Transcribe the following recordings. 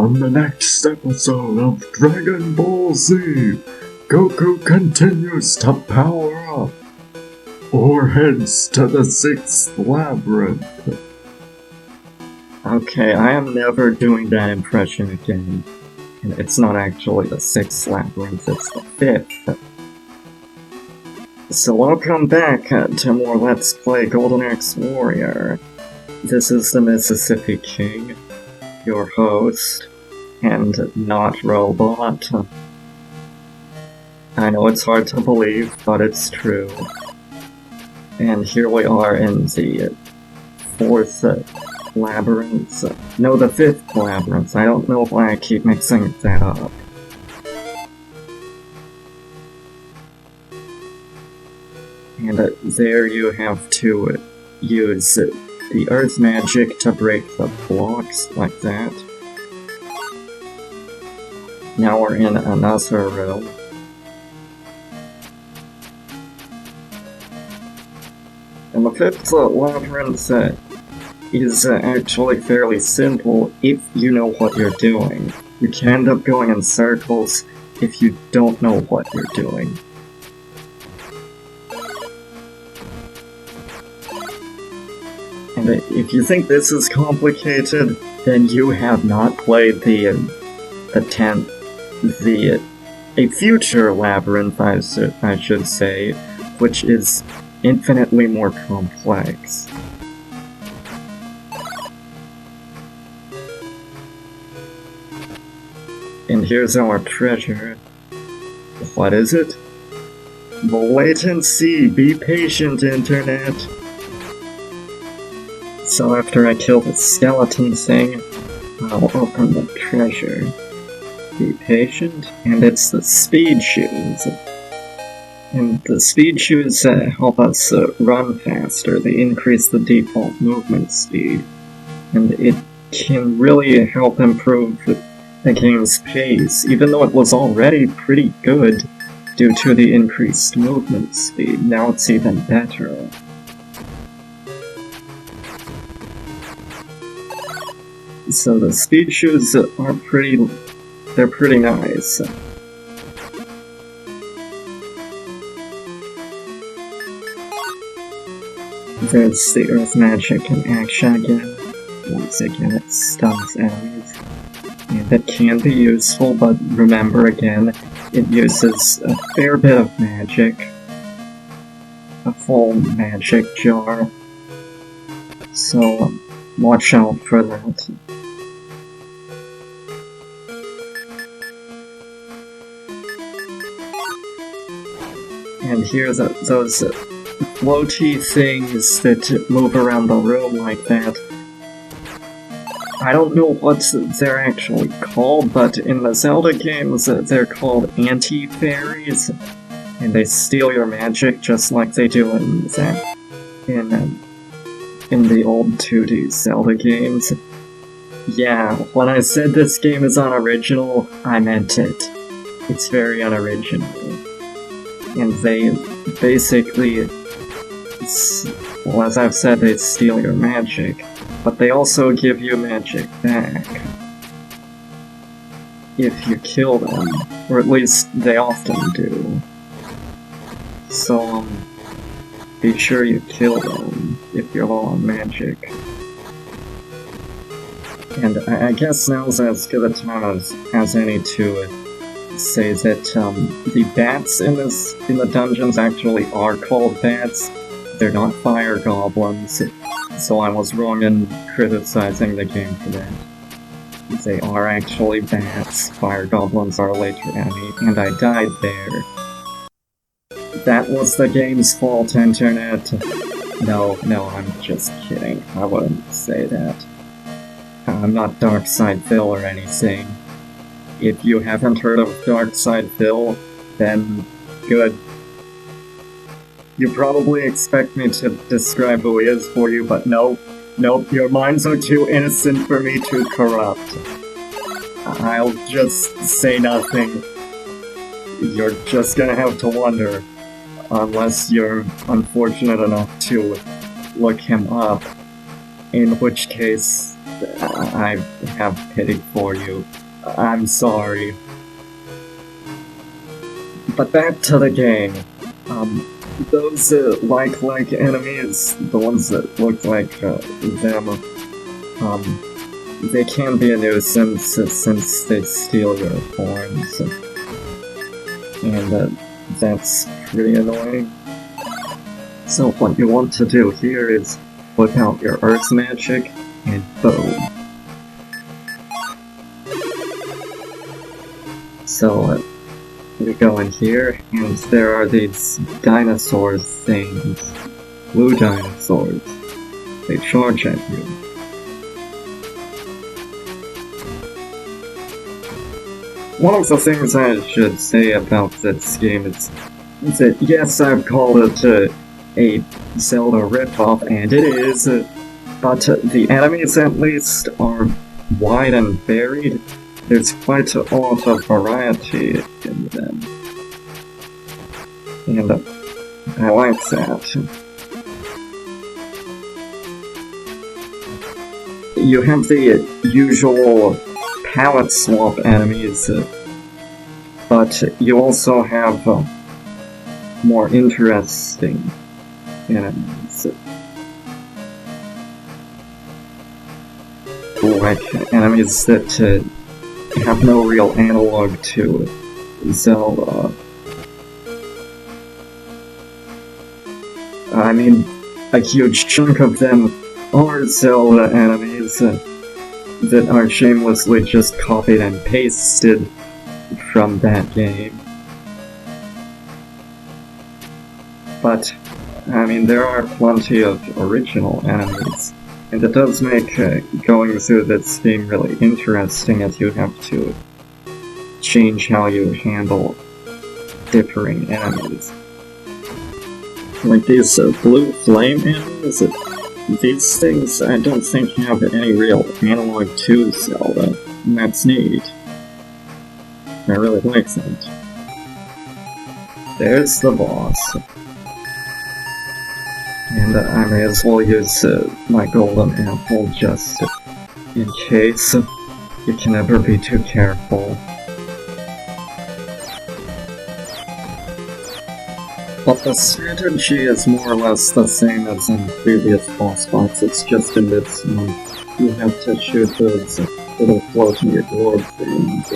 On the next episode of Dragon Ball Z, Goku continues to power up, or heads to the 6th labyrinth. Okay, I am never doing that impression again. And it's not actually the 6th labyrinth, it's the 5th. So welcome back to more Let's Play Golden Axe Warrior. This is the Mississippi King, your host, and not robot. I know it's hard to believe, but it's true. And here we are in the 4th labyrinth. No, the 5th labyrinth. I don't know why I keep mixing that up. And there you have to use the earth magic to break the blocks like that. Now we're in another room. And the 5th labyrinth is actually fairly simple if you know what you're doing. You can end up going in circles if you don't know what you're doing. And if you think this is complicated, then you have not played the 10th, a future labyrinth, I should say, which is infinitely more complex. And here's our treasure. What is it? Wait and see, be patient, Internet. So after I kill the skeleton thing, I'll open the treasure. Be patient, and it's the speed shoes. And the speed shoes help us run faster. They increase the default movement speed. And it can really help improve the game's pace, even though it was already pretty good due to the increased movement speed. Now it's even better. So the speed shoes are pretty nice. There's the earth magic in action again. Once again it stuns enemies. And it can be useful, but remember again, it uses a fair bit of magic. A full magic jar. So watch out for that. And here are those floaty things that move around the room like that. I don't know what they're actually called, but in the Zelda games they're called anti-fairies. And they steal your magic just like they do in the old 2D Zelda games. Yeah, when I said this game is unoriginal, I meant it. It's very unoriginal. And they basically, well, as I've said, they steal your magic, but they also give you magic back if you kill them, or at least they often do. So, be sure you kill them if you're low on magic. And I guess now's as good a time as any to say that the bats in the dungeons actually are called bats. They're not fire goblins, so I was wrong in criticizing the game for that. They are actually bats. Fire goblins are a later enemy, and I died there. That was the game's fault, Internet. No, I'm just kidding. I wouldn't say that. I'm not DarksydePhil or anything. If you haven't heard of DarksydePhil, then good. You probably expect me to describe who he is for you, but nope, your minds are too innocent for me to corrupt. I'll just say nothing. You're just gonna have to wonder, unless you're unfortunate enough to look him up, in which case I have pity for you. I'm sorry. But back to the game. Those like enemies, the ones that look like them, they can be a nuisance since they steal your horns. And that's pretty annoying. So what you want to do here is whip out your earth magic and boom. So we go in here, and there are these dinosaur things. Blue dinosaurs. They charge at you. One of the things I should say about this game is that yes, I've called it a Zelda ripoff, and it is, but the enemies at least are wide and varied. There's quite a lot of variety in them. And I like that. You have the usual palette swap enemies, but you also have more interesting enemies. Like enemies that have no real analog to Zelda. I mean, a huge chunk of them are Zelda enemies that are shamelessly just copied and pasted from that game. But, I mean, there are plenty of original enemies, and it does make going through this game really interesting as you have to change how you handle differing enemies. Like these blue flame enemies, these things I don't think have any real analog to Zelda, and that's neat. I really like that. There's the boss. And I may as well use my golden apple just in case. You can never be too careful. But the strategy is more or less the same as in previous boss fights, it's just in this one. You have to shoot those little floating orb things.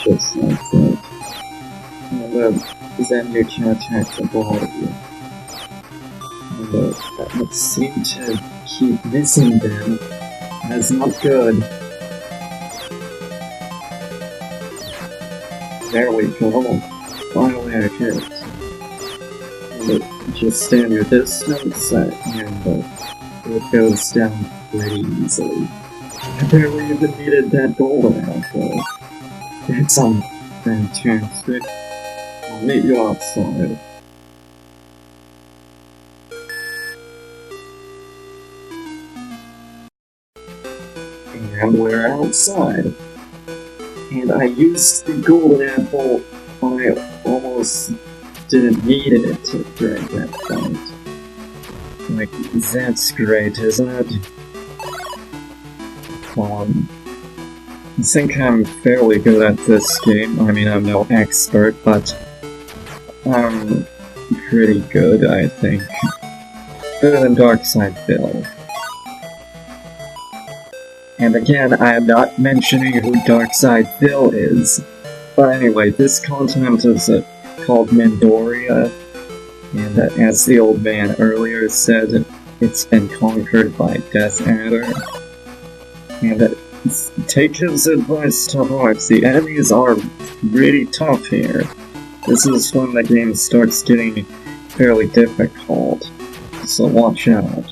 Just like that. And then you can attack the ball. That would seem to keep missing them. That's not good. There we go. Finally I hit. And just stand your distance and it goes down pretty easily. I barely even needed that golden apple. It's fantastic. I'll meet you outside. And we're outside. And I used the golden apple, but I almost didn't need it during that fight. Like, that's great, isn't it? I think I'm fairly good at this game. I mean, I'm no expert, but I'm pretty good, I think. Better than DarksydePhil. And again, I am not mentioning who DarksydePhil is. But anyway, this continent is called Nendoria, and as the old man earlier said, it's been conquered by Death Adder. And take his advice to heart, the enemies are really tough here. This is when the game starts getting fairly difficult, so watch out.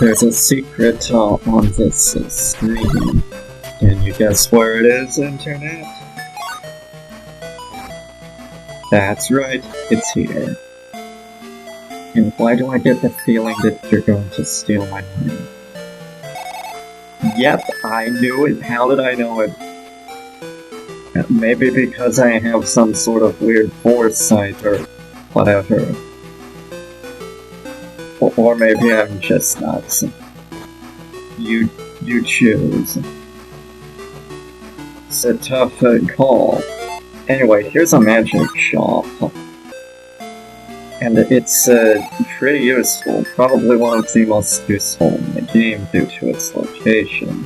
There's a secret on this screen. Can you guess where it is, Internet? That's right, it's here. And why do I get the feeling that you're going to steal my money? Yep, I knew it. How did I know it? Maybe because I have some sort of weird foresight or whatever. Or maybe I'm just nuts. You choose. It's a tough call. Anyway, here's a magic shop. And it's pretty useful, probably one of the most useful in the game due to its location.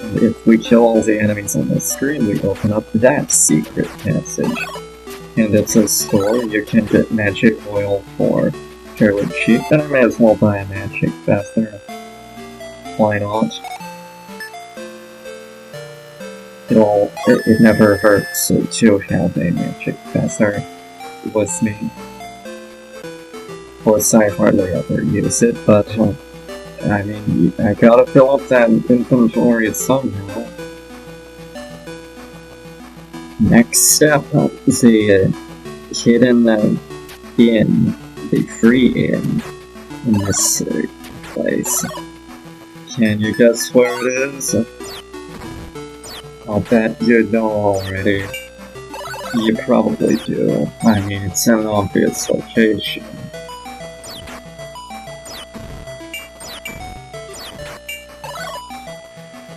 And if we kill all the enemies on the screen, we open up that secret passage. And it's a store you can get magic oil for fairly cheap, and I may as well buy a magic feather. Why not? It never hurts to have a magic feather with me. Of course, I hardly ever use it, but I mean, I gotta fill up that inventory somehow. Next step, the hidden inn, the free inn in this place. Can you guess where it is? I'll bet you know already. You probably do. I mean, it's an obvious location.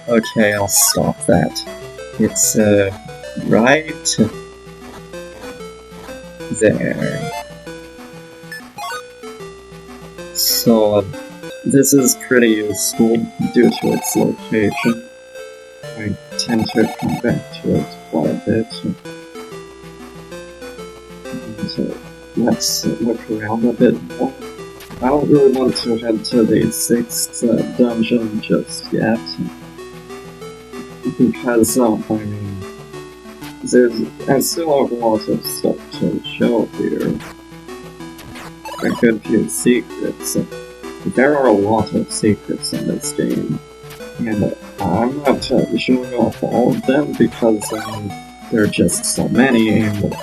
Okay, I'll stop that. It's, right there. So, this is pretty useful due to its location. I tend to come back to it quite a bit. And, let's look around a bit more. I don't really want to head to the 6th dungeon just yet. Because, I mean, I still have a lot of stuff to show here. A good few secrets. There are a lot of secrets in this game. And I'm not showing off all of them because there are just so many, and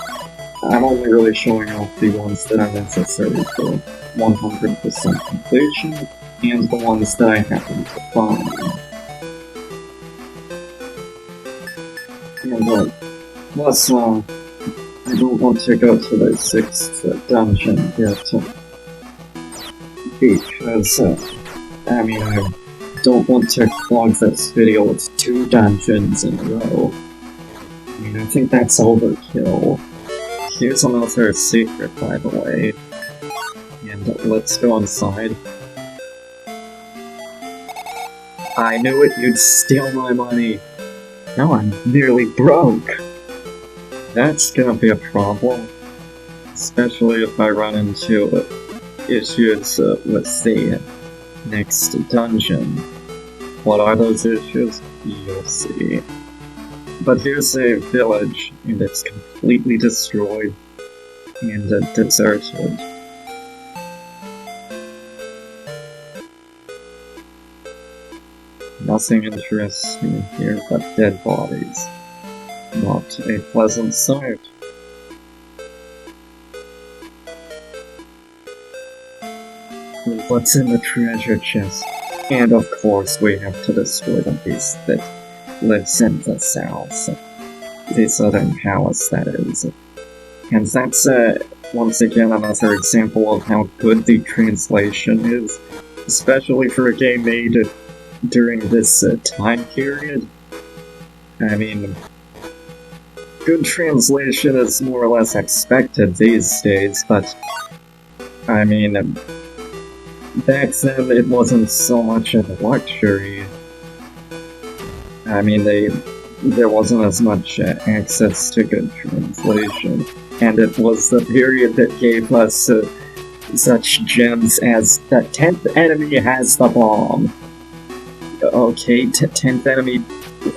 I'm only really showing off the ones that are necessary for 100% completion, and the ones that I happen to find. And plus, I don't want to go to the 6th dungeon yet, because, I mean, I don't want to clog this video with 2 dungeons in a row. I mean, I think that's overkill. Here's another secret, by the way. And let's go inside. I knew it, you'd steal my money. Now I'm nearly broke. That's gonna be a problem. Especially if I run into issues with the next dungeon. What are those issues? You'll see. But here's a village, and it's completely destroyed and deserted. Nothing interesting here but dead bodies. Not a pleasant sight. What's in the treasure chest? And of course we have to destroy the beast that lives in the south. The southern palace, that is. And that's once again another example of how good the translation is, especially for a game made during this time period. I mean, good translation is more or less expected these days, but I mean, back then it wasn't so much of a luxury. I mean, there wasn't as much access to good translation, and it was the period that gave us such gems as the 10th enemy has the bomb. Okay, 10th enemy.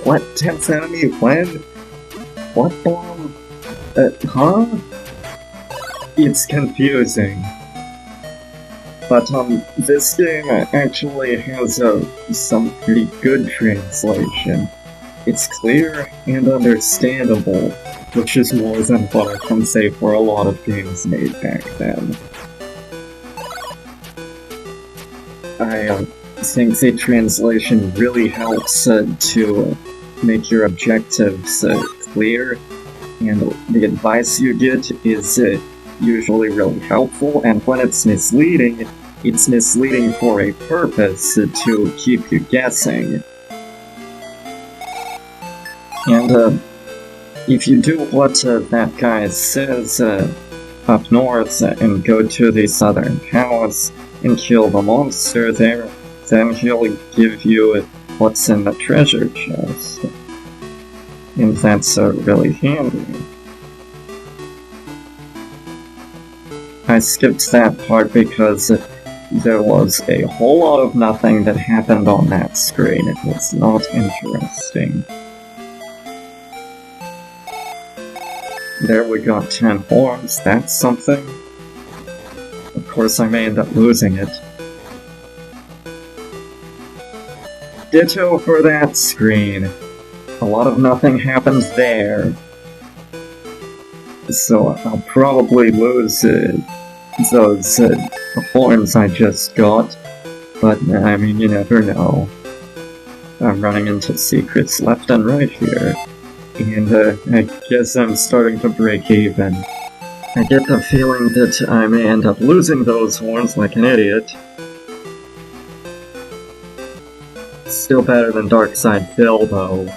What? 10th enemy? When? What bomb? Huh? It's confusing. But, this game actually has some pretty good translation. It's clear and understandable, which is more than what I can say for a lot of games made back then. I think the translation really helps to make your objectives clear, and the advice you get is usually really helpful, and when it's misleading for a purpose to keep you guessing. And if you do what that guy says up north and go to the southern palace and kill the monster there, then he'll give you what's in the treasure chest. And that's really handy. I skipped that part because there was a whole lot of nothing that happened on that screen. It was not interesting. There we got 10 horns, that's something. Of course I may end up losing it. Ditto for that screen. A lot of nothing happens there. So I'll probably lose those horns I just got. But I mean, you never know. I'm running into secrets left and right here. And I guess I'm starting to break even. I get the feeling that I may end up losing those horns like an idiot. Still better than DarksydePhil, though.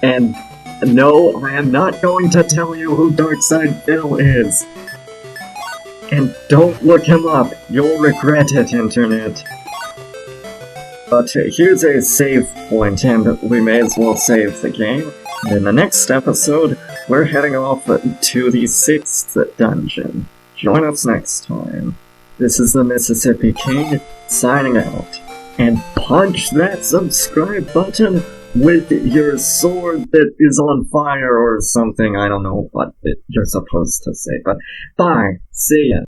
And no, I am not going to tell you who DarksydePhil is. And don't look him up, you'll regret it, Internet. But here's a save point, and we may as well save the game. And in the next episode, we're heading off to the 6th dungeon. Join us next time. This is the Mississippi King, signing out. And punch that subscribe button with your sword that is on fire or something. I don't know what you're supposed to say, but bye. See ya.